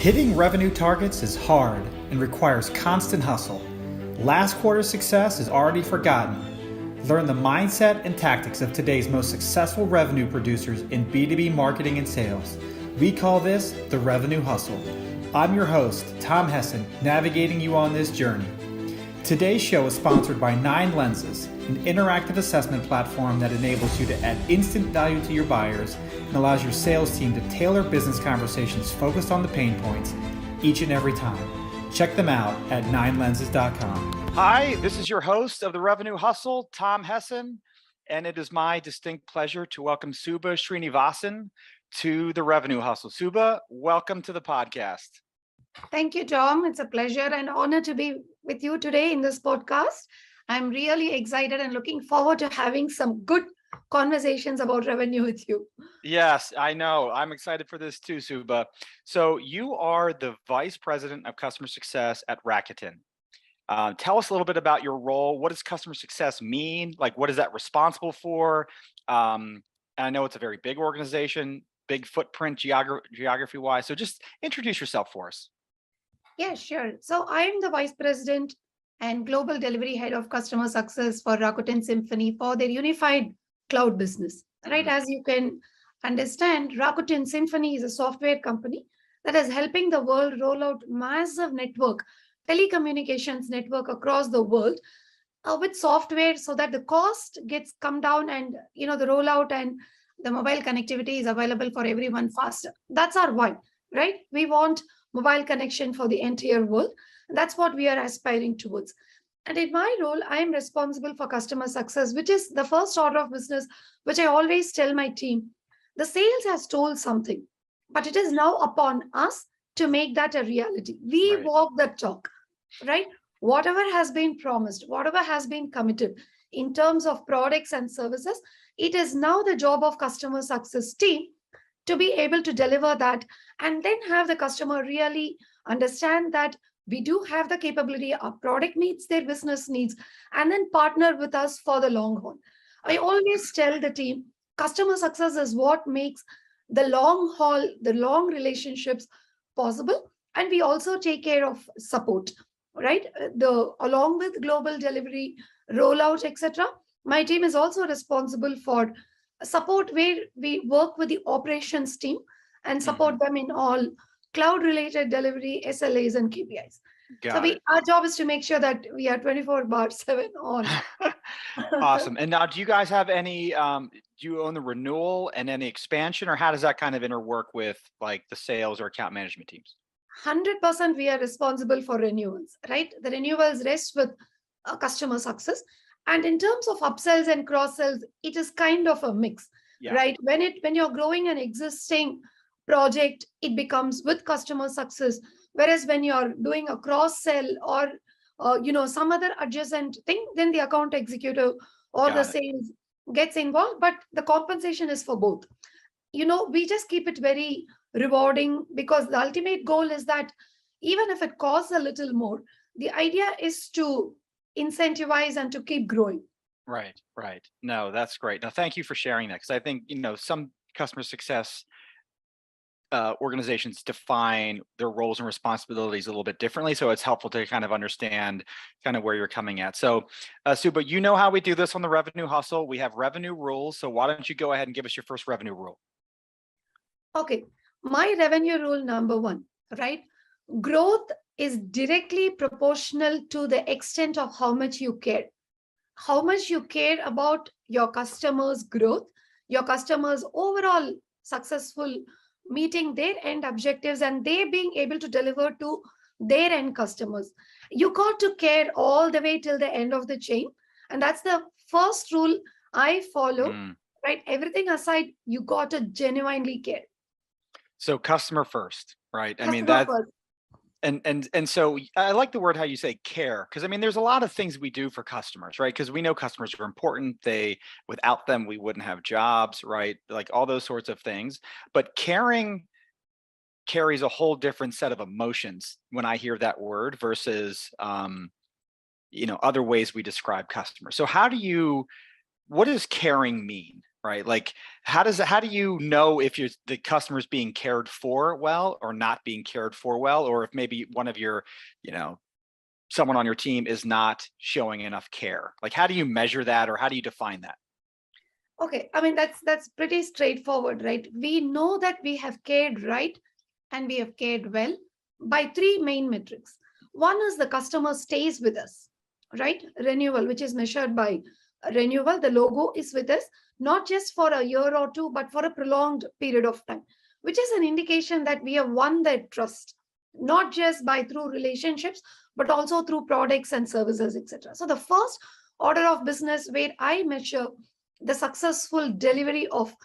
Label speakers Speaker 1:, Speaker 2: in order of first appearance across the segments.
Speaker 1: Hitting revenue targets is hard and requires constant hustle. Last quarter's success is already forgotten. Learn the mindset and tactics of today's most successful revenue producers in B2B marketing and sales. We call this the revenue hustle. I'm your host, Tom Hessen, navigating you on this journey. Today's show is sponsored by 9 Lenses, an interactive assessment platform that enables you to add instant value to your buyers and allows your sales team to tailor business conversations focused on the pain points each and every time. Check them out at 9lenses.com.
Speaker 2: Hi, this is your host of the Revenue Hustle, Tom Hessen, and it is my distinct pleasure to welcome Subha Shrinivasan to the Revenue Hustle. Subha, welcome to the podcast.
Speaker 3: Thank you, Tom. It's a pleasure and honor to be with you today in this podcast. I'm really excited and looking forward to having some good conversations about revenue with you.
Speaker 2: Yes, I know. I'm excited for this too, Subha. So you are the Vice President of Customer Success at Rakuten. Tell us a little bit about your role. What does customer success mean? Like, what is that responsible for? And I know it's a very big organization, big footprint geography-wise. So just introduce yourself for us.
Speaker 3: Yeah, sure. So I'm the Vice President and Global Delivery Head of Customer Success for Rakuten Symphony for their unified cloud business. Right? As you can understand, Rakuten Symphony is a software company that is helping the world roll out massive network, telecommunications network across the world with software so that the cost gets come down and the rollout and the mobile connectivity is available for everyone faster. That's our why, right? We want mobile connection for the entire world. That's what we are aspiring towards. And in my role, I am responsible for customer success, which is the first order of business, which I always tell my team. The sales has told something, but it is now upon us to make that a reality. We walk the talk, right? Whatever has been promised, whatever has been committed in terms of products and services, it is now the job of customer success team to be able to deliver that and then have the customer really understand that we do have the capability, our product meets their business needs, and then partner with us for the long haul. I always tell the team, customer success is what makes the long haul, the long relationships possible. And we also take care of support, right? Along with global delivery, rollout, etc. My team is also responsible for support where we work with the operations team and support them in all cloud-related delivery, SLAs, and KPIs. Our job is to make sure that we are 24/7 on.
Speaker 2: Awesome. And now, do you guys have any, do you own the renewal and any expansion, or how does that kind of interwork with like the sales or account management teams?
Speaker 3: 100% we are responsible for renewals, right? The renewals rest with customer success. And in terms of upsells and cross-sells, it is kind of a mix, right? When you're growing an existing project, it becomes with customer success. Whereas when you're doing a cross-sell or some other adjacent thing, then the account executive or the sales gets involved. But the compensation is for both. We just keep it very rewarding because the ultimate goal is that even if it costs a little more, the idea is to incentivize and to keep growing.
Speaker 2: Right. No, that's great. Now, thank you for sharing that, because I think, some customer success organizations define their roles and responsibilities a little bit differently. So it's helpful to kind of understand kind of where you're coming at. So Subha, you know how we do this on the Revenue Hustle. We have revenue rules. So why don't you go ahead and give us your first revenue rule?
Speaker 3: Okay. My revenue rule number 1, right? Growth is directly proportional to the extent of how much you care. How much you care about your customers' growth, your customers' overall successful meeting their end objectives and they being able to deliver to their end customers. You got to care all the way till the end of the chain. And that's the first rule I follow, right? Everything aside, you got to genuinely care.
Speaker 2: So customer first, right?
Speaker 3: Customer
Speaker 2: I mean, that's
Speaker 3: first.
Speaker 2: And so I like the word how you say care, because I mean, there's a lot of things we do for customers, right? Because we know customers are important. Without them, we wouldn't have jobs, right? Like all those sorts of things. But caring carries a whole different set of emotions when I hear that word versus, other ways we describe customers. So what does caring mean? right? Like, how do you know if the customer's being cared for well or not being cared for well, or if maybe one of your, you know, someone on your team is not showing enough care? Like, how do you measure that, or how do you define that?
Speaker 3: Okay, I mean that's pretty straightforward, right? We know that we have cared right and we have cared well by three main metrics. One is the customer stays with us, right? Renewal, which is measured by renewal. The logo is with us not just for a year or two, but for a prolonged period of time, which is an indication that we have won their trust, not just by through relationships, but also through products and services, etc. So the first order of business where I measure the successful delivery of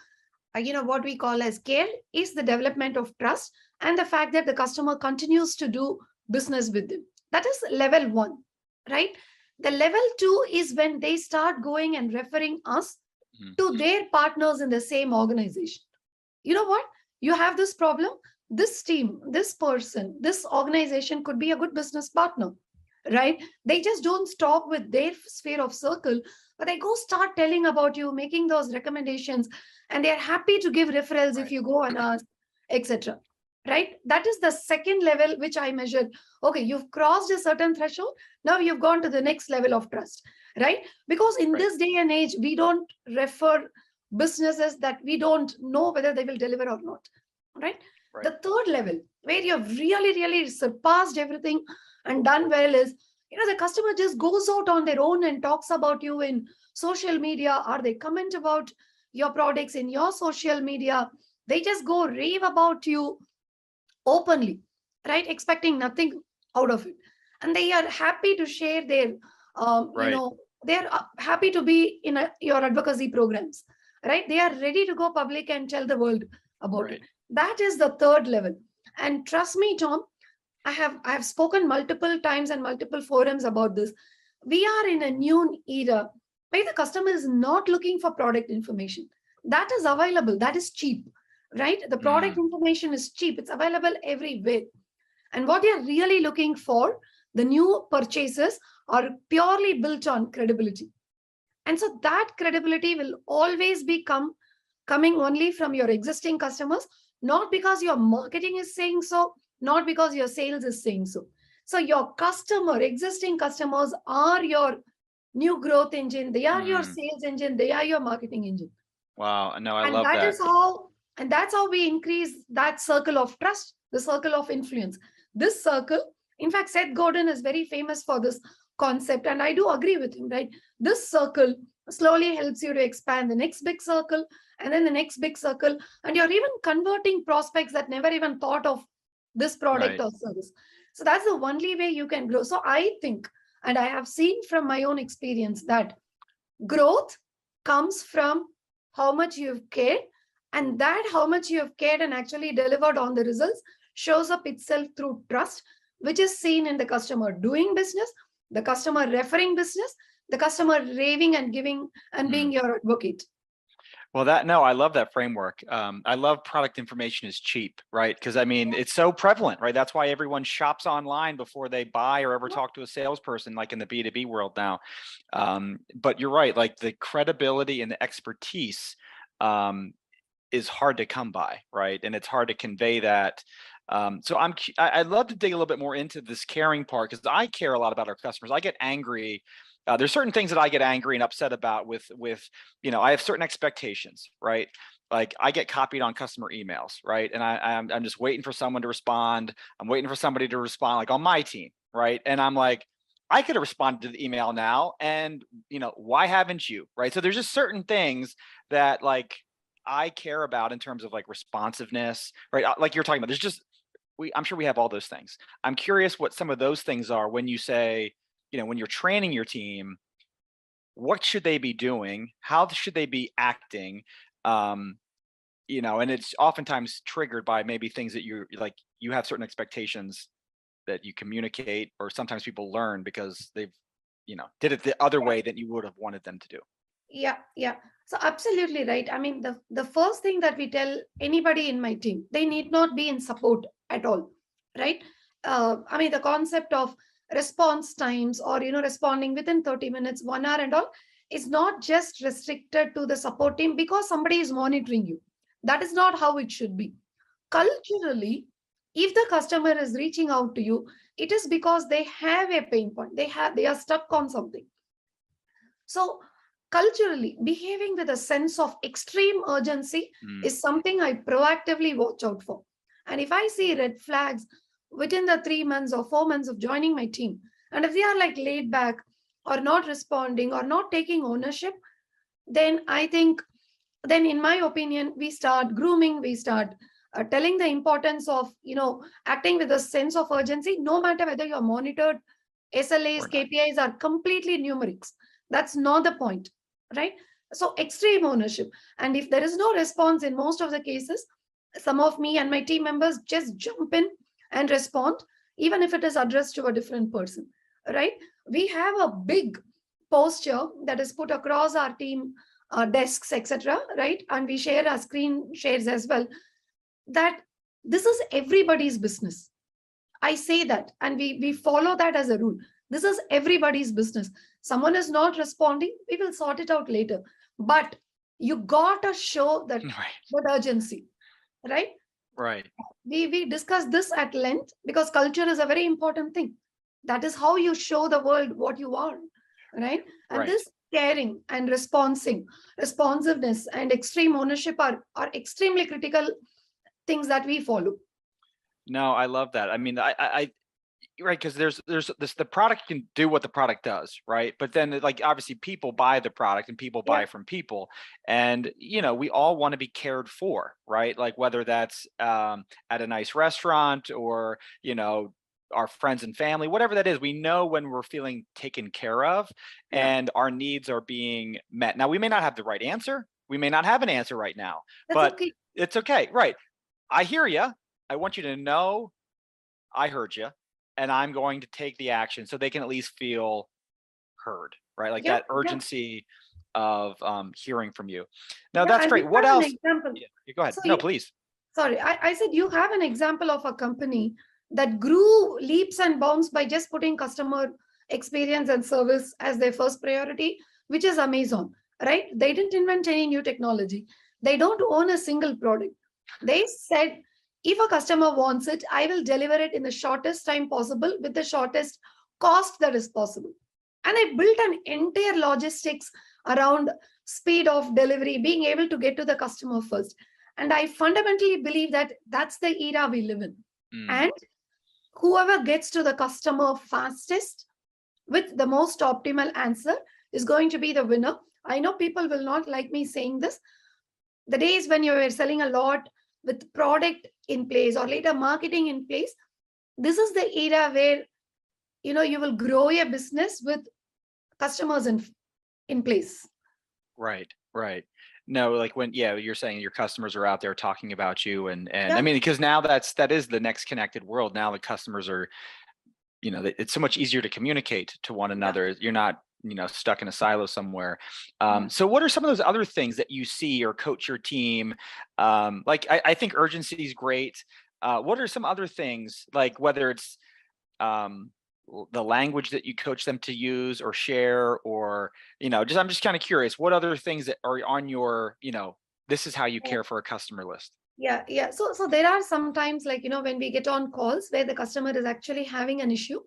Speaker 3: what we call as care is the development of trust and the fact that the customer continues to do business with them. That is level one, right? The level two is when they start going and referring us to their partners in the same organization. You know what? You have this problem. This team, this person, this organization could be a good business partner, right? They just don't stop with their sphere of circle, but they go start telling about you, making those recommendations, and they're happy to give referrals if
Speaker 2: Right.
Speaker 3: you go and ask, etc. Right? That is the second level which I measured. Okay, you've crossed a certain threshold. Now you've gone to the next level of trust, right? Because in
Speaker 2: Right.
Speaker 3: this day and age, we don't refer businesses that we don't know whether they will deliver or not, right?
Speaker 2: Right.
Speaker 3: The third level, where you've really, really surpassed everything and done well, is the customer just goes out on their own and talks about you in social media, or they comment about your products in your social media. They just go rave about you openly, right? Expecting nothing out of it. And they are happy to share their,
Speaker 2: Right.
Speaker 3: they're happy to be in your advocacy programs, right? They are ready to go public and tell the world about it.
Speaker 2: Right.
Speaker 3: That is the third level. And trust me, Tom, I have spoken multiple times and multiple forums about this. We are in a new era where the customer is not looking for product information. That is available. That is cheap, right? The product information is cheap. It's available everywhere. And what they are really looking for, the new purchases are purely built on credibility. And so that credibility will always be coming only from your existing customers, not because your marketing is saying so, not because your sales is saying so. So your existing customers are your new growth engine. They are your sales engine. They are your marketing engine.
Speaker 2: Wow. No, I
Speaker 3: And
Speaker 2: love
Speaker 3: that
Speaker 2: that.
Speaker 3: is how, and that's how we increase that circle of trust, the circle of influence. This circle, in fact, Seth Godin is very famous for this concept, and I do agree with him, right? This circle slowly helps you to expand the next big circle and then the next big circle, and you're even converting prospects that never even thought of this product
Speaker 2: Right.
Speaker 3: or service. So that's the only way you can grow. So I think, and I have seen from my own experience, that growth comes from how much you've cared, and that how much you have cared and actually delivered on the results shows up itself through trust, which is seen in the customer doing business, the customer referring business, the customer raving and giving and being your advocate.
Speaker 2: Well, I love that framework. I love product information is cheap, right? Because I mean, it's so prevalent, right? That's why everyone shops online before they buy or ever talk to a salesperson, like in the B2B world now. But you're right, like the credibility and the expertise is hard to come by, right? And it's hard to convey that. So I'd love to dig a little bit more into this caring part, because I care a lot about our customers. I get angry. There's certain things that I get angry and upset about with I have certain expectations, right? Like I get copied on customer emails, right? And I'm just waiting for someone to respond. I'm waiting for somebody to respond, like on my team, right? And I'm like, I could have responded to the email now, and why haven't you, right? So there's just certain things that like I care about in terms of like responsiveness, right? Like you're talking about, I'm sure we have all those things. I'm curious what some of those things are when you say, when you're training your team, what should they be doing? How should they be acting? And it's oftentimes triggered by maybe things that you have certain expectations that you communicate, or sometimes people learn because they've, did it the other way that you would have wanted them to do.
Speaker 3: Yeah. So absolutely right. I mean, the first thing that we tell anybody in my team, they need not be in support at all, right? I mean, the concept of response times or responding within 30 minutes, 1 hour and all, is not just restricted to the support team because somebody is monitoring you. That is not how it should be. Culturally, if the customer is reaching out to you, it is because they have a pain point. They are stuck on something. So culturally, behaving with a sense of extreme urgency is something I proactively watch out for. And if I see red flags within the 3 months or 4 months of joining my team, and if they are like laid back or not responding or not taking ownership, then I think, then in my opinion, we start grooming, we start telling the importance of, acting with a sense of urgency, no matter whether you're monitored. SLAs, KPIs are completely numerics. That's not the point, right? So extreme ownership. And if there is no response in most of the cases, some of me and my team members just jump in and respond, even if it is addressed to a different person, right? We have a big posture that is put across our team desks, etc., right? And we share our screen shares as well, that this is everybody's business. I say that, and we follow that as a rule. This is everybody's business. Someone is not responding, we will sort it out later. But you gotta show that, that urgency, right?
Speaker 2: Right.
Speaker 3: We discussed this at length because culture is a very important thing. That is how you show the world what you are, right? And this caring and responsiveness and extreme ownership are extremely critical things that we follow.
Speaker 2: No, I love that. I mean, I right, because there's this, the product can do what the product does, right? But then, like, obviously people buy the product and people buy from people, and we all want to be cared for, right? Like whether that's at a nice restaurant or our friends and family, whatever that is, we know when we're feeling taken care of and our needs are being met. Now, we may not have the right answer, we may not have an answer right now, but it's okay, right? I hear you. I want you to know I heard you, and I'm going to take the action so they can at least feel heard, right? Like that urgency of hearing from you. Now, that's great. What else? Go ahead. No, please.
Speaker 3: Sorry, I said you have an example of a company that grew leaps and bounds by just putting customer experience and service as their first priority, which is Amazon, right? They didn't invent any new technology. They don't own a single product. They said, if a customer wants it, I will deliver it in the shortest time possible with the shortest cost that is possible. And I built an entire logistics around speed of delivery, being able to get to the customer first. And I fundamentally believe that that's the era we live in. And whoever gets to the customer fastest with the most optimal answer is going to be the winner. I know people will not like me saying this. The days when you were selling a lot with product in place or later marketing in place, this is the era where you will grow your business with customers in place.
Speaker 2: Right. No, like when you're saying your customers are out there talking about you, and I mean, because now that is the next connected world. Now the customers are, it's so much easier to communicate to one another. You're not stuck in a silo somewhere. So what are some of those other things that you see or coach your team? Like I think urgency is great. What are some other things, like whether it's the language that you coach them to use or share, or I'm just kind of curious, what other things that are on your this is how you care for a customer list?
Speaker 3: So there are sometimes, like when we get on calls where the customer is actually having an issue,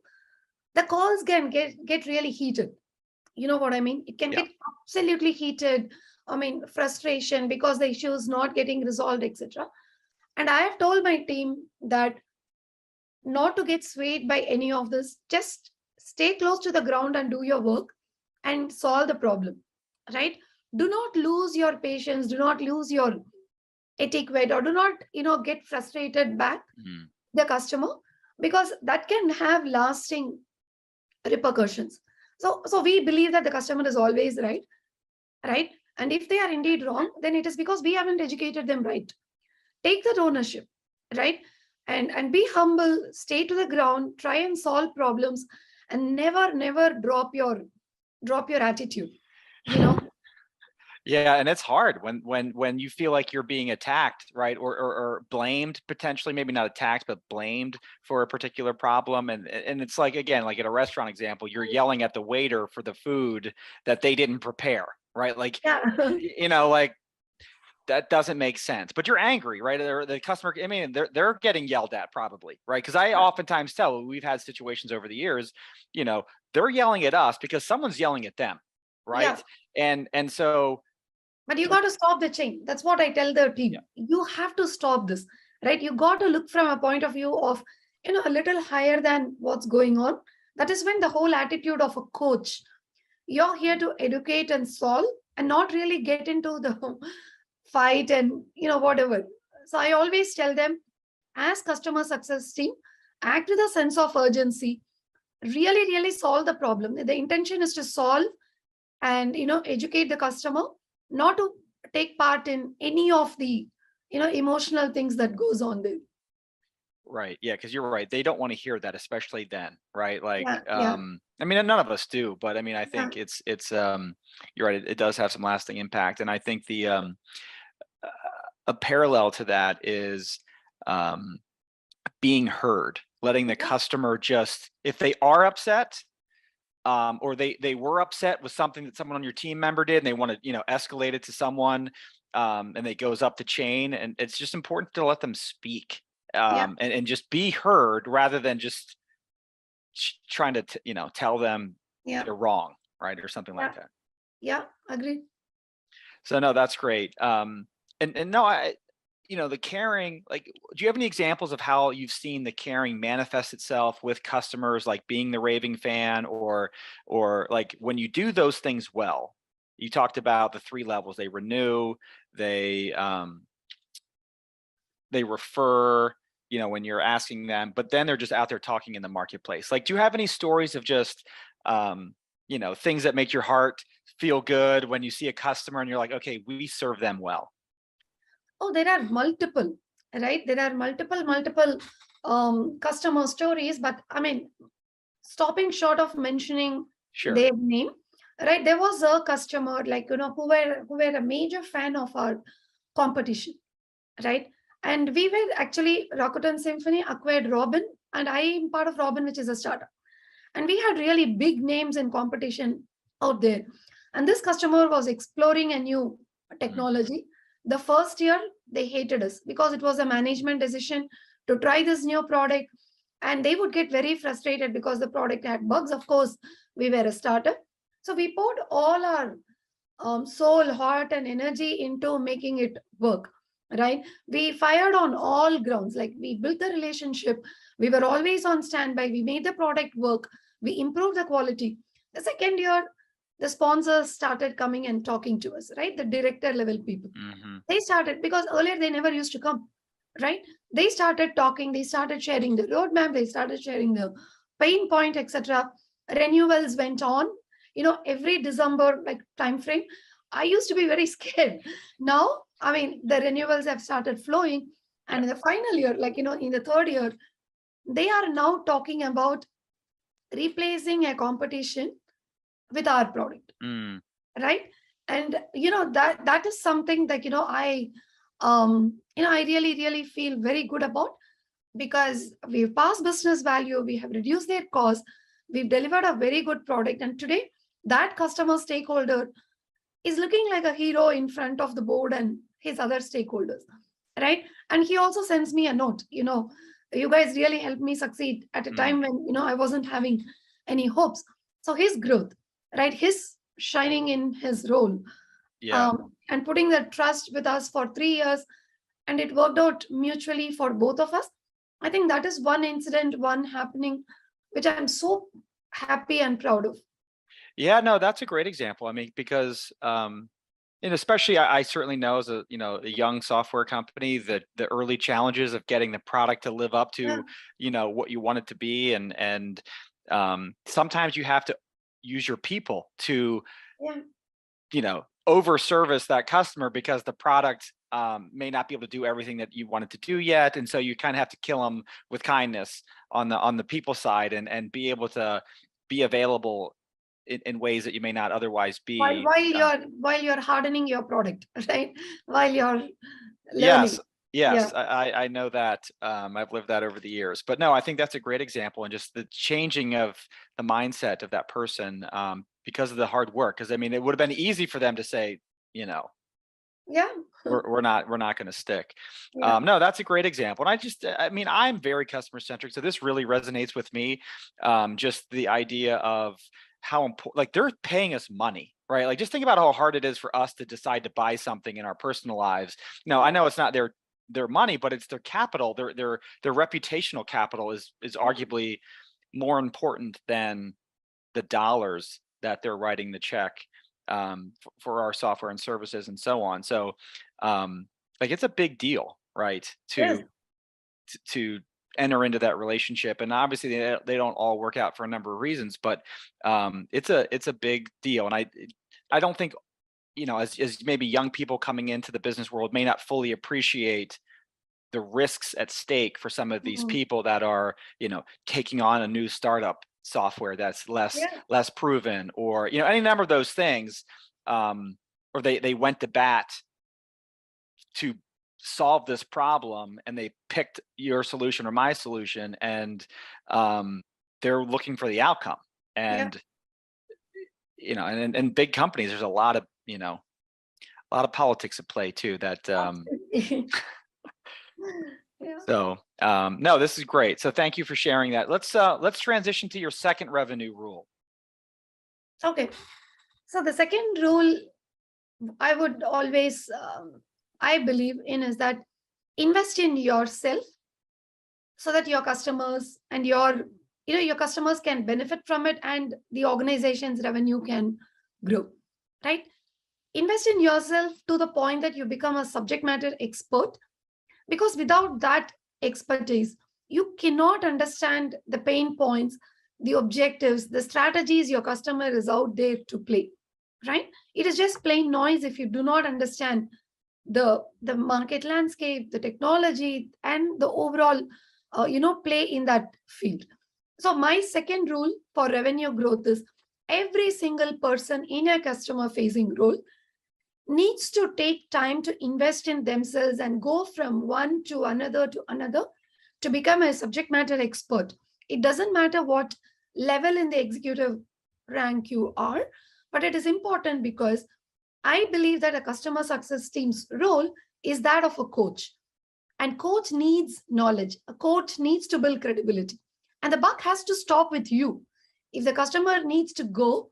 Speaker 3: the calls can get really heated. You know what I mean? It can get absolutely heated. I mean, frustration because the issue is not getting resolved, etc. And I have told my team that not to get swayed by any of this. Just stay close to the ground and do your work and solve the problem, right? Do not lose your patience. Do not lose your etiquette, or do not, get frustrated back the customer, because that can have lasting repercussions. So we believe that the customer is always right? And if they are indeed wrong, then it is because we haven't educated them right. Take that ownership, right? And be humble, stay to the ground, try and solve problems, and never drop your attitude.
Speaker 2: Yeah, and it's hard when you feel like you're being attacked, right? Or blamed potentially, maybe not attacked, but blamed for a particular problem. And it's like, again, like at a restaurant example, you're yelling at the waiter for the food that they didn't prepare, right? Like,
Speaker 3: Yeah.
Speaker 2: like that doesn't make sense. But you're angry, right? The customer, I mean, they're getting yelled at probably, right? Because I oftentimes tell, we've had situations over the years, they're yelling at us because someone's yelling at them,
Speaker 3: Yeah.
Speaker 2: right? And so
Speaker 3: But you got to stop the chain. That's what I tell the team.
Speaker 2: yeah.
Speaker 3: You have to stop this, right? You got to look from a point of view of, a little higher than what's going on. That is when the whole attitude of a coach, you're here to educate and solve and not really get into the fight and, whatever. So I always tell them, as customer success team, act with a sense of urgency, really, really solve the problem. The intention is to solve and educate the customer, not to take part in any of the emotional things that goes on there.
Speaker 2: Right. Yeah, because you're right. They don't want to hear that, especially then, right? Like,
Speaker 3: Yeah, yeah,
Speaker 2: I mean, and none of us do, but I mean, I
Speaker 3: yeah,
Speaker 2: think it's you're right. It does have some lasting impact, and I think a parallel to that is um, being heard, letting the
Speaker 3: yeah,
Speaker 2: customer just, if they are upset, or they were upset with something that someone on your team member did, and they want to escalate it to someone, and it goes up the chain, and it's just important to let them speak,
Speaker 3: yeah,
Speaker 2: and just be heard rather than just trying to tell them
Speaker 3: yeah,
Speaker 2: they're wrong, right, or something
Speaker 3: yeah,
Speaker 2: like that.
Speaker 3: yeah, agree.
Speaker 2: So no, that's great. And no, the caring, like, do you have any examples of how you've seen the caring manifest itself with customers, like being the raving fan, or like when you do those things well? You talked about the three levels: they renew, they refer, when you're asking them, but then they're just out there talking in the marketplace. Like, do you have any stories of just things that make your heart feel good when you see a customer and you're like, okay, we serve them well?
Speaker 3: Oh, there are multiple, right? There are multiple customer stories, but I mean, stopping short of mentioning
Speaker 2: Sure.
Speaker 3: their name, right? There was a customer, like, who were a major fan of our competition, right? And we were actually, Rakuten Symphony acquired Robin, and I am part of Robin, which is a startup. And we had really big names in competition out there. And this customer was exploring a new
Speaker 2: Mm.
Speaker 3: technology. The first year, they hated us because it was a management decision to try this new product. And they would get very frustrated because the product had bugs. Of course, we were a startup. So we poured all our soul, heart, and energy into making it work, right? We fired on all grounds. Like, we built the relationship. We were always on standby. We made the product work. We improved the quality. The second year, the sponsors started coming and talking to us, right? The director level people.
Speaker 2: Hmm.
Speaker 3: They started, because earlier they never used to come, right? They started talking. They started sharing the roadmap. They started sharing the pain point, etc. Renewals went on, every December, like, time frame. I used to be very scared. Now, I mean, the renewals have started flowing.
Speaker 2: Yeah.
Speaker 3: And in the final year, like, in the third year, they are now talking about replacing a competition with our product,
Speaker 2: Mm.
Speaker 3: right? And that is something that I really, really feel very good about, because we've passed business value, we have reduced their cost, we've delivered a very good product, and today that customer stakeholder is looking like a hero in front of the board and his other stakeholders, right? And he also sends me a note, you guys really helped me succeed at a
Speaker 2: Mm.
Speaker 3: time when I wasn't having any hopes. So his growth, right, his shining in his role,
Speaker 2: Yeah.
Speaker 3: and putting that trust with us for 3 years, and it worked out mutually for both of us. I think that is one incident, one happening, which I'm so happy and proud of.
Speaker 2: Yeah, no, that's a great example. I mean, because and especially I certainly know, as a young software company, that the early challenges of getting the product to live up
Speaker 3: Yeah,
Speaker 2: to what you want it to be, and sometimes you have to use your people to
Speaker 3: yeah,
Speaker 2: over service that customer, because the product may not be able to do everything that you want it to do yet, and so you kind of have to kill them with kindness on the people side, and be able to be available in ways that you may not otherwise be.
Speaker 3: While you're hardening your product, right? While you're
Speaker 2: Yes.
Speaker 3: learning.
Speaker 2: Yes,
Speaker 3: Yeah.
Speaker 2: I know that. I've lived that over the years. But no, I think that's a great example, and just the changing of the mindset of that person because of the hard work. Because I mean, it would have been easy for them to say, you know,
Speaker 3: Yeah.
Speaker 2: we're not going to stick.
Speaker 3: Yeah.
Speaker 2: No, that's a great example. And I mean, I'm very customer centric, so this really resonates with me. Just the idea of how important, like, they're paying us money, right? Like, just think about how hard it is for us to decide to buy something in our personal lives. No, I know it's not their money, but it's their capital. Their reputational capital is arguably more important than the dollars that they're writing the check for our software and services and so on. So like, it's a big deal, right?
Speaker 3: Yes.
Speaker 2: To enter into that relationship. And obviously they don't all work out for a number of reasons, but it's a big deal. And I don't think, as maybe young people coming into the business world may not fully appreciate the risks at stake for some of these people that are, taking on a new startup software that's less proven, or, any number of those things. Or they went to bat to solve this problem, and they picked your solution or my solution, and they're looking for the outcome. And and big companies, there's a lot of politics at play too, that
Speaker 3: Yeah.
Speaker 2: so no, this is great. So thank you for sharing that. Let's transition to your second revenue rule.
Speaker 3: Okay. So the second rule I would always, I believe in, is that invest in yourself so that your customers and your customers can benefit from it, and the organization's revenue can grow, right? Invest in yourself to the point that you become a subject matter expert, because without that expertise, you cannot understand the pain points, the objectives, the strategies your customer is out there to play, right? It is just plain noise if you do not understand the market landscape, the technology, and the overall play in that field. So my second rule for revenue growth is, every single person in a customer facing role needs to take time to invest in themselves and go from one to another to become a subject matter expert. It doesn't matter what level in the executive rank you are, but it is important, because I believe that a customer success team's role is that of a coach. And coach needs knowledge. A coach needs to build credibility. And the buck has to stop with you. If the customer needs to go,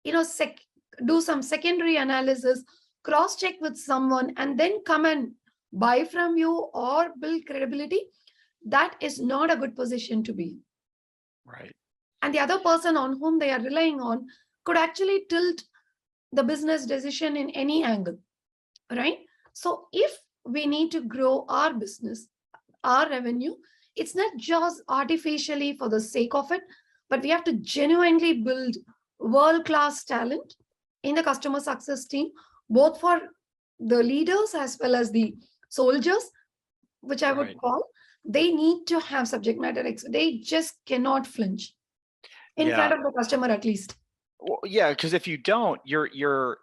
Speaker 3: do some secondary analysis, cross-check with someone, and then come and buy from you or build credibility, that is not a good position to be in.
Speaker 2: Right.
Speaker 3: And the other person on whom they are relying on could actually tilt the business decision in any angle, right? So if we need to grow our business, our revenue, it's not just artificially for the sake of it, but we have to genuinely build world-class talent in the customer success team, both for the leaders as well as the soldiers, which I would call. They need to have subject matter expert. They just cannot flinch in front of the customer, at least.
Speaker 2: Well, yeah, because if you don't, you're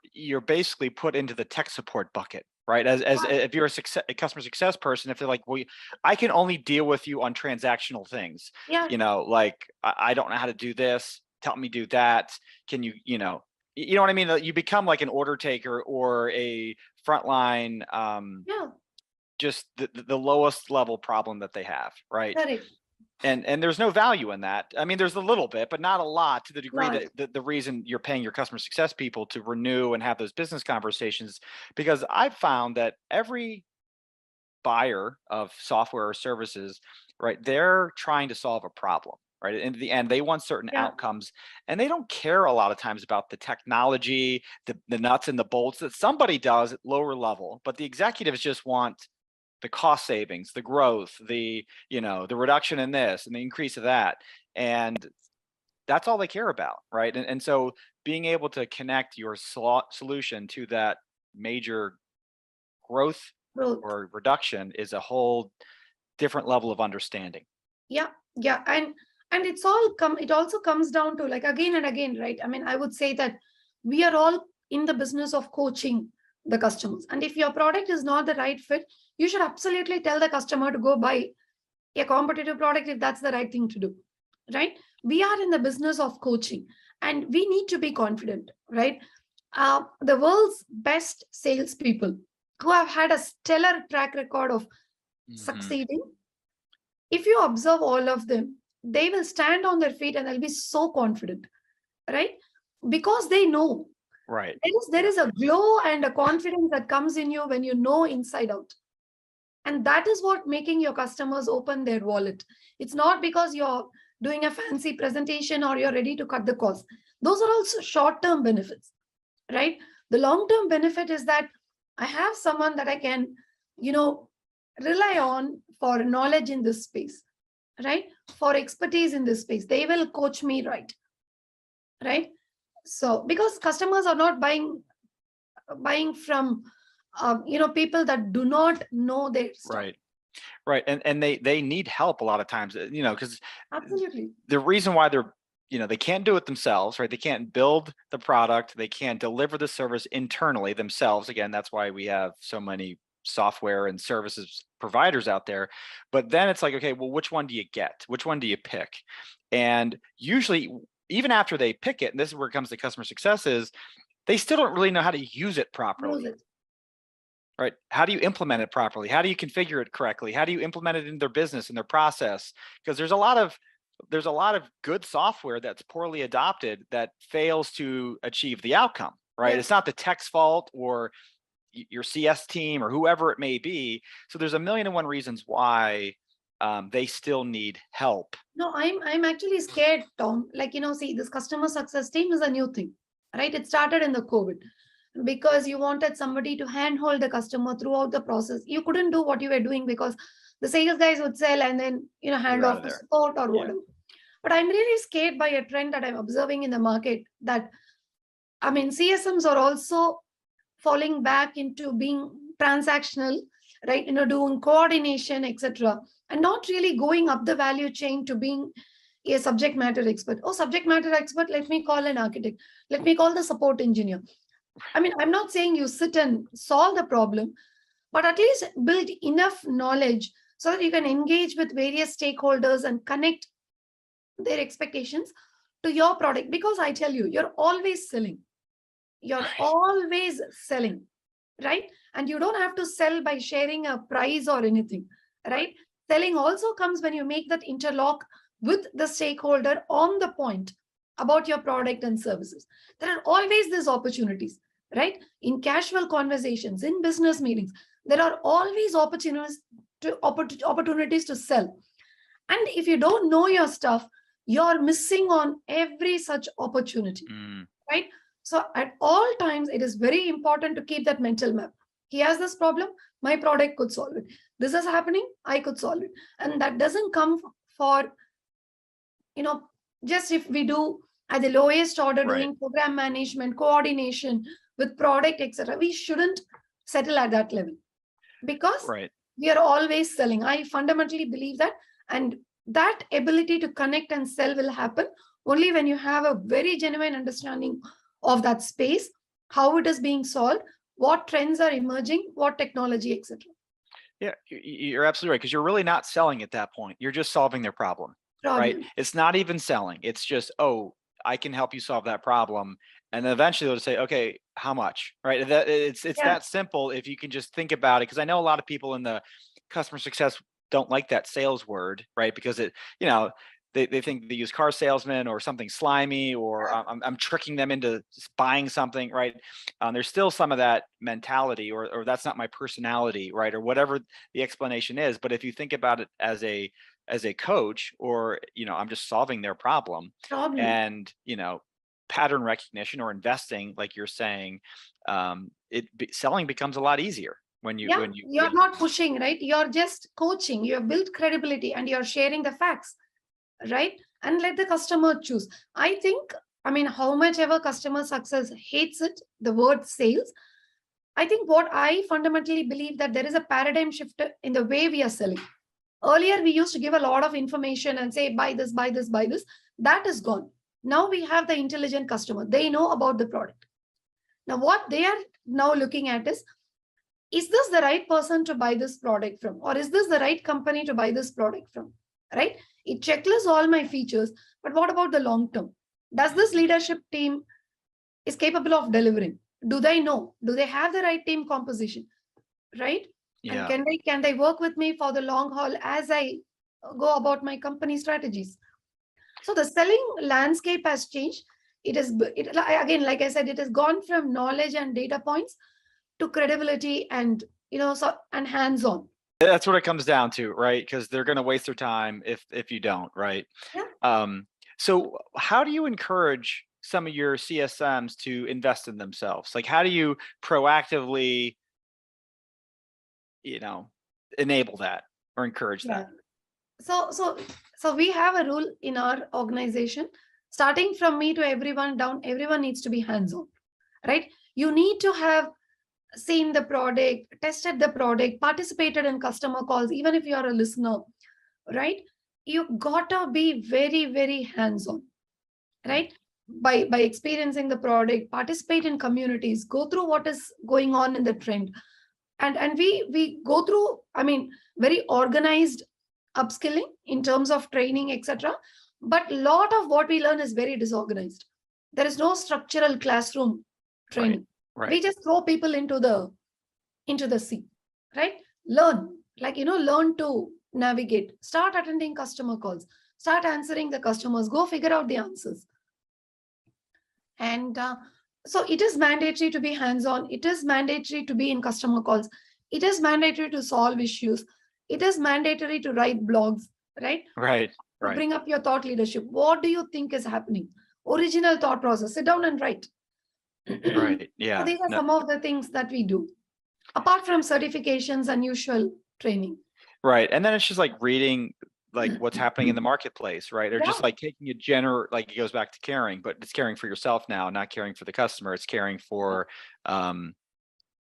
Speaker 2: basically put into the tech support bucket, right? As if you're a customer success person, if they're like, well, I can only deal with you on transactional things.
Speaker 3: Yeah.
Speaker 2: Like, I don't know how to do this. Tell me do that. Can you, you know what I mean? You become like an order taker or a frontline, just the lowest level problem that they have, right?
Speaker 3: Correct.
Speaker 2: And there's no value in that. I mean, there's a little bit, but not a lot, to the degree that the reason you're paying your customer success people to renew and have those business conversations, because I've found that every buyer of software or services, right, they're trying to solve a problem, right? In the end, they want certain outcomes, and they don't care a lot of times about the technology, the nuts and the bolts that somebody does at lower level, but the executives just want the cost savings, the growth, the reduction in this and the increase of that. And that's all they care about, right? And so being able to connect your solution to that major growth or reduction is a whole different level of understanding.
Speaker 3: Yeah. And And it also comes down to, like, again and again, right? I mean, I would say that we are all in the business of coaching the customers. And if your product is not the right fit, you should absolutely tell the customer to go buy a competitive product if that's the right thing to do, right? We are in the business of coaching, and we need to be confident, right? The world's best salespeople who have had a stellar track record of succeeding, if you observe all of them, they will stand on their feet and they'll be so confident, right? Because they know
Speaker 2: Right.
Speaker 3: there is a glow and a confidence that comes in you when you know inside out. And that is what making your customers open their wallet. It's not because you're doing a fancy presentation or you're ready to cut the cost. Those are also short-term benefits, right? The long-term benefit is that I have someone that I can, rely on for knowledge in this space, right? For expertise in this space. They will coach me right? So because customers are not buying from people that do not know their stuff.
Speaker 2: Right. And they need help a lot of times, because
Speaker 3: Absolutely.
Speaker 2: the reason why they can't do it themselves, right? They can't build the product, they can't deliver the service internally themselves. Again, that's why we have so many software and services providers out there. But then it's like, okay, well, which one do you get? Which one do you pick? And usually, even after they pick it, and this is where it comes to customer success, is they still don't really know how to use it properly. Right? How do you implement it properly? How do you configure it correctly? How do you implement it in their business, in their process? Because there's a lot of good software that's poorly adopted that fails to achieve the outcome, right? Yeah. It's not the tech's fault or your CS team or whoever it may be. So there's a million and one reasons why they still need help.
Speaker 3: No, I'm actually scared, Tom. Like, see, this customer success team is a new thing, right? It started in the COVID because you wanted somebody to handhold the customer throughout the process. You couldn't do what you were doing because the sales guys would sell and then, hand off to support or whatever. But I'm really scared by a trend that I'm observing in the market that, CSMs are also falling back into being transactional, right? Doing coordination, etc., and not really going up the value chain to being a subject matter expert. Oh, subject matter expert, let me call an architect. Let me call the support engineer. I'm not saying you sit and solve the problem, but at least build enough knowledge so that you can engage with various stakeholders and connect their expectations to your product. Because I tell you, you're always selling. You're always selling, right? And you don't have to sell by sharing a price or anything, right? Selling also comes when you make that interlock with the stakeholder on the point about your product and services. There are always these opportunities, right? In casual conversations, in business meetings, there are always opportunities to sell. And if you don't know your stuff, you're missing on every such opportunity, right? So at all times, it is very important to keep that mental map. He has this problem, my product could solve it. This is happening, I could solve it. And that doesn't come for, just if we do at the lowest order, doing program management, coordination with product, etc. We shouldn't settle at that level because we are always selling. I fundamentally believe that. And that ability to connect and sell will happen only when you have a very genuine understanding of that space, how it is being solved, what trends are emerging, what technology, etc.
Speaker 2: Yeah, you're absolutely right, because you're really not selling at that point. You're just solving their problem, right? It's not even selling. It's just, oh, I can help you solve that problem. And then eventually they'll say, okay, how much, right? It's that simple if you can just think about it. Because I know a lot of people in the customer success don't like that sales word, right? Because they think they use car salesman or something slimy, or I'm tricking them into buying something, right? There's still some of that mentality, or that's not my personality, right? Or whatever the explanation is. But if you think about it as a coach, or I'm just solving their problem. And pattern recognition or investing, like you're saying, selling becomes a lot easier when you're
Speaker 3: not pushing, right? You're just coaching. You have built credibility and you're sharing the facts, right? And let the customer choose. I think, how much ever customer success hates it, the word sales, I think what I fundamentally believe that there is a paradigm shift in the way we are selling. Earlier, we used to give a lot of information and say, buy this, buy this, buy this. That is gone. Now we have the intelligent customer. They know about the product. Now, what they are now looking at is this the right person to buy this product from? Or is this the right company to buy this product from? Right? It checklists all my features, but what about the long term? Does this leadership team is capable of delivering? Do they know? Do they have the right team composition? Right? And
Speaker 2: Yeah.
Speaker 3: can they work with me for the long haul as I go about my company strategies? So the selling landscape has changed. Again, like I said, it has gone from knowledge and data points to credibility and and hands-on.
Speaker 2: That's what it comes down to, right? Because they're going to waste their time if you don't, right?
Speaker 3: Yeah.
Speaker 2: So how do you encourage some of your CSMs to invest in themselves? Like, how do you proactively, enable that or encourage that?
Speaker 3: So we have a rule in our organization, starting from me to everyone down, everyone needs to be hands-on, right? You need to have seen the product, tested the product, participated in customer calls, even if you are a listener, right? You gotta be very, very hands-on, right? By experiencing the product, participate in communities, go through what is going on in the trend. And we go through, very organized upskilling in terms of training, etc. But a lot of what we learn is very disorganized. There is no structural classroom training.
Speaker 2: Right.
Speaker 3: We just throw people into the sea, right? Learn to navigate, start attending customer calls, start answering the customers, go figure out the answers. And so it is mandatory to be hands-on. It is mandatory to be in customer calls. It is mandatory to solve issues. It is mandatory to write blogs, right?
Speaker 2: Right.
Speaker 3: To bring up your thought leadership. What do you think is happening? Original thought process. Sit down and write.
Speaker 2: Right. Yeah.
Speaker 3: So these are some of the things that we do, apart from certifications and usual training.
Speaker 2: Right. And then it's just like reading like what's happening in the marketplace, right? Or just like taking a general, like it goes back to caring, but it's caring for yourself now, not caring for the customer. It's caring for,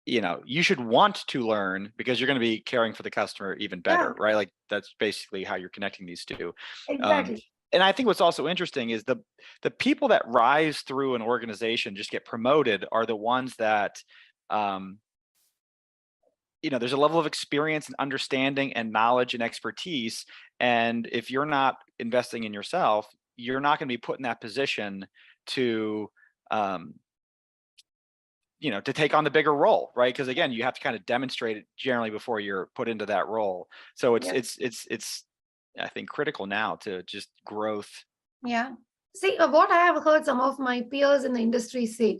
Speaker 2: you should want to learn because you're going to be caring for the customer even better, right? Like that's basically how you're connecting these two.
Speaker 3: Exactly.
Speaker 2: And I think what's also interesting is the people that rise through an organization, just get promoted, are the ones that, there's a level of experience and understanding and knowledge and expertise. And if you're not investing in yourself, you're not going to be put in that position to, to take on the bigger role, right? Because again, you have to kind of demonstrate it generally before you're put into that role. So it's I think critical now to just growth.
Speaker 3: Yeah. See, what I have heard some of my peers in the industry say,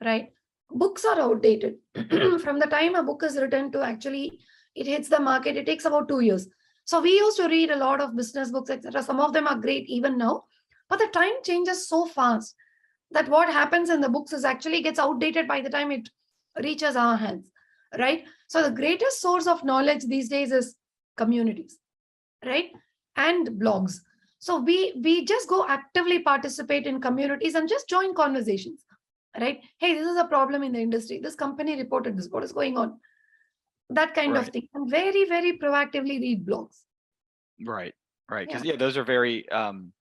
Speaker 3: right? Books are outdated. From the time a book is written to actually it hits the market, it takes about 2 years. So we used to read a lot of business books, etc. Some of them are great even now, but the time changes so fast that what happens in the books is actually gets outdated by the time it reaches our hands, right? So the greatest source of knowledge these days is communities, right? And blogs. So we just go actively participate in communities and just join conversations, right? Hey, this is a problem in the industry. This company reported this. What is going on? That kind of thing. And very, very proactively read blogs.
Speaker 2: Right. Because those are very, and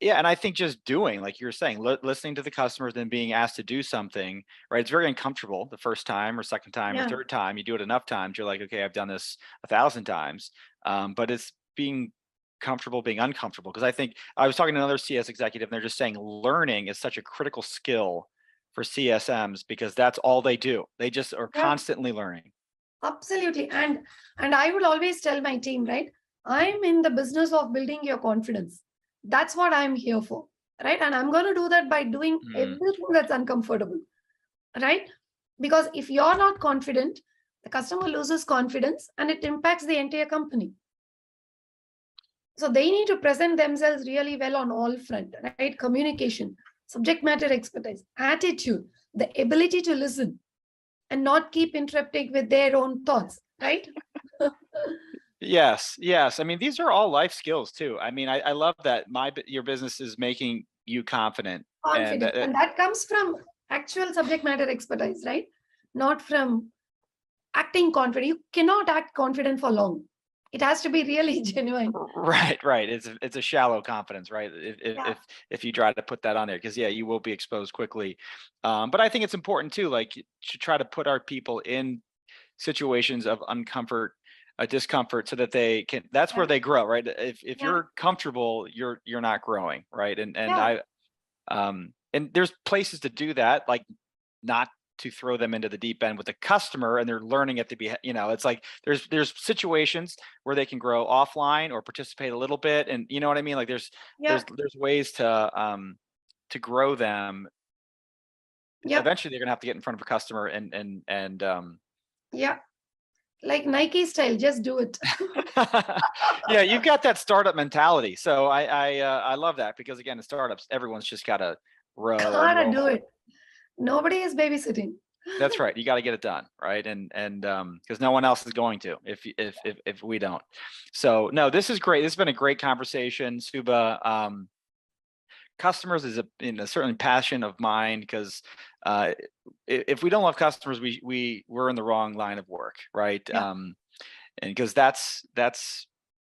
Speaker 2: I think just doing, like you're saying, listening to the customers and being asked to do something, right? It's very uncomfortable the first time or second time or third time. You do it enough times, you're like, okay, I've done this 1,000 times. But it's being comfortable being uncomfortable, because I think I was talking to another CS executive and they're just saying learning is such a critical skill for CSMs because that's all they do. They just are constantly learning.
Speaker 3: Absolutely. And I would always tell my team, right? I'm in the business of building your confidence. That's what I'm here for, right? And I'm going to do that by doing everything that's uncomfortable, right? Because if you're not confident, the customer loses confidence and it impacts the entire company. So they need to present themselves really well on all fronts, right? Communication, subject matter expertise, attitude, the ability to listen and not keep interrupting with their own thoughts, right?
Speaker 2: Yes. I mean, these are all life skills too. I mean, I love that your business is making you confident.
Speaker 3: And that comes from actual subject matter expertise, right? Not from acting confident. You cannot act confident for long. It has to be really genuine.
Speaker 2: Right. It's a shallow confidence, right?
Speaker 3: Yeah.
Speaker 2: If you try to put that on there, because you will be exposed quickly. But I think it's important too, like to try to put our people in situations of discomfort, so that they can. That's where they grow, right? If
Speaker 3: Yeah.
Speaker 2: you're comfortable, you're not growing, right? And
Speaker 3: Yeah.
Speaker 2: and there's places to do that, like not to throw them into the deep end with the customer, and they're learning at the it's like there's situations where they can grow offline or participate a little bit, and you know what I mean, like there's
Speaker 3: Yeah.
Speaker 2: there's ways to grow them.
Speaker 3: Yeah.
Speaker 2: Eventually they're gonna have to get in front of a customer and
Speaker 3: Yeah. Like Nike style, just do it.
Speaker 2: yeah, you've got that startup mentality, so I love that, because again, in startups everyone's just gotta row and
Speaker 3: Gotta
Speaker 2: roll.
Speaker 3: do it. Nobody is babysitting.
Speaker 2: That's right. You got to get it done, right? And because no one else is going to if we don't. So no, this is great. This has been a great conversation, Suba. Customers is certainly passion of mine, because if we don't love customers, we're in the wrong line of work, right?
Speaker 3: Yeah.
Speaker 2: And because that's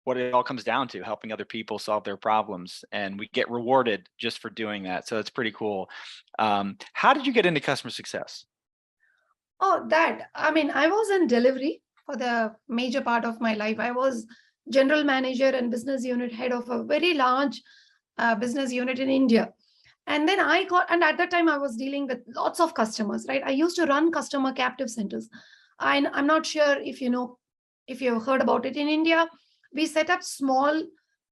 Speaker 2: what it all comes down to, helping other people solve their problems, and we get rewarded just for doing that. So it's pretty cool. How did you get into customer success?
Speaker 3: Oh, that. I mean, I was in delivery for the major part of my life. I was general manager and business unit head of a very large business unit in India. And then and at that time I was dealing with lots of customers, right? I used to run customer captive centers. I'm not sure if if you've heard about it. In India, we set up small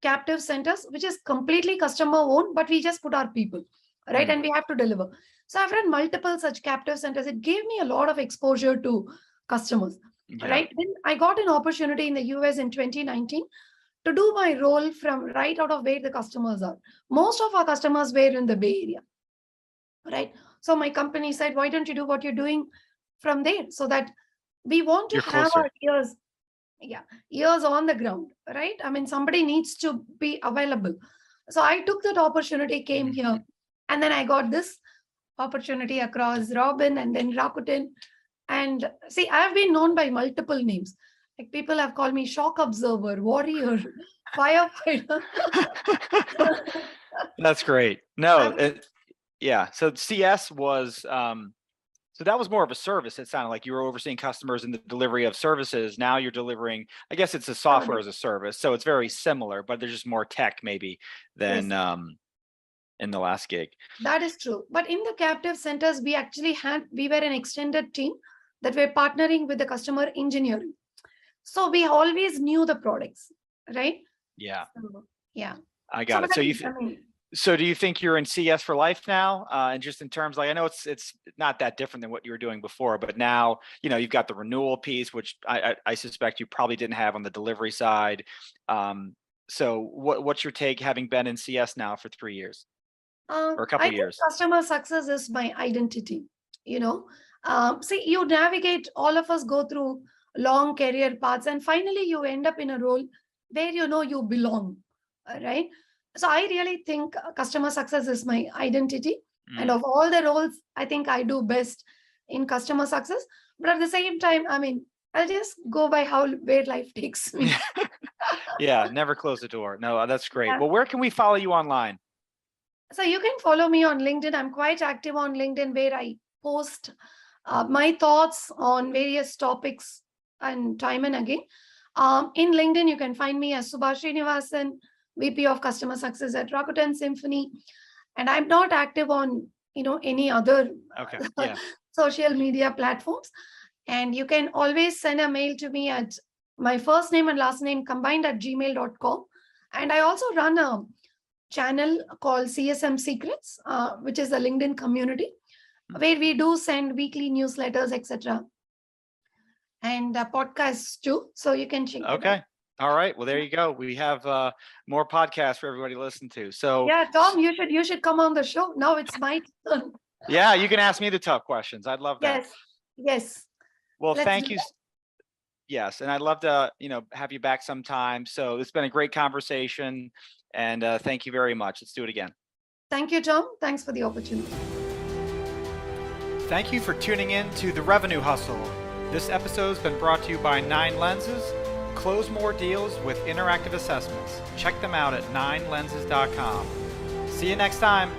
Speaker 3: captive centers, which is completely customer owned, but we just put our people, right? And we have to deliver. So I've run multiple such captive centers. It gave me a lot of exposure to customers,
Speaker 2: Yeah.
Speaker 3: right? Then I got an opportunity in the US in 2019 to do my role from right out of where the customers are. Most of our customers were in the Bay Area, right? So my company said, why don't you do what you're doing from there, so that we want to
Speaker 2: You're
Speaker 3: have
Speaker 2: closer.
Speaker 3: our ears on the ground, right? I mean, somebody needs to be available. So I took that opportunity, came here, and then I got this opportunity across Robin and then Rakuten. And see, I've been known by multiple names. Like people have called me shock observer, warrior, firefighter.
Speaker 2: That's great. No,
Speaker 3: I
Speaker 2: yeah. So CS was so that was more of a service. It sounded like you were overseeing customers in the delivery of services. Now you're delivering, I guess it's a software as a service. So it's very similar, but there's just more tech maybe than
Speaker 3: Yes,
Speaker 2: in the last gig.
Speaker 3: that is true. But in the captive centers, we were an extended team that were partnering with the customer engineering. So we always knew the products, right?
Speaker 2: Yeah,
Speaker 3: So, yeah.
Speaker 2: I
Speaker 3: So,
Speaker 2: got
Speaker 3: but
Speaker 2: it. So
Speaker 3: I mean,
Speaker 2: so do you think you're in CS for life now? And just in terms, like, I know it's not that different than what you were doing before, but now, you've got the renewal piece, which I suspect you probably didn't have on the delivery side. So what's your take, having been in CS now for 3 years or a couple
Speaker 3: I
Speaker 2: of
Speaker 3: think
Speaker 2: years?
Speaker 3: customer success is my identity. You know, see, you navigate. All of us go through long career paths, and finally, you end up in a role where you belong, right? So I really think customer success is my identity, and of all the roles, I think I do best in customer success. But at the same time, I mean, I'll just go by where life takes me.
Speaker 2: Yeah, never close the door. No, that's great.
Speaker 3: Yeah.
Speaker 2: Well, where can we follow you online?
Speaker 3: So you can follow me on LinkedIn. I'm quite active on LinkedIn, where I post my thoughts on various topics and time and again. In LinkedIn, you can find me as Subha Shrinivasan, VP of Customer Success at Rakuten Symphony. And I'm not active on any other
Speaker 2: Okay. Yeah.
Speaker 3: social media platforms. And you can always send a mail to me at my first name and last name combined at gmail.com. And I also run a channel called CSM Secrets, which is a LinkedIn community where we do send weekly newsletters, etc., and podcasts too. So you can check it out.
Speaker 2: Okay. All right. Well, there you go. We have more podcasts for everybody to listen to. So
Speaker 3: Yeah, Tom, you should come on the show. Now it's my turn.
Speaker 2: yeah, you can ask me the tough questions. I'd love that.
Speaker 3: Yes.
Speaker 2: Well,
Speaker 3: Let's
Speaker 2: thank
Speaker 3: do
Speaker 2: you.
Speaker 3: that.
Speaker 2: Yes, and I'd love to, have you back sometime. So it's been a great conversation, and thank you very much. Let's do it again.
Speaker 3: Thank you, Tom. Thanks for the opportunity.
Speaker 1: Thank you for tuning in to The Revenue Hustle. This episode has been brought to you by 9 Lenses, Close more deals with interactive assessments. Check them out at 9lenses.com. See you next time.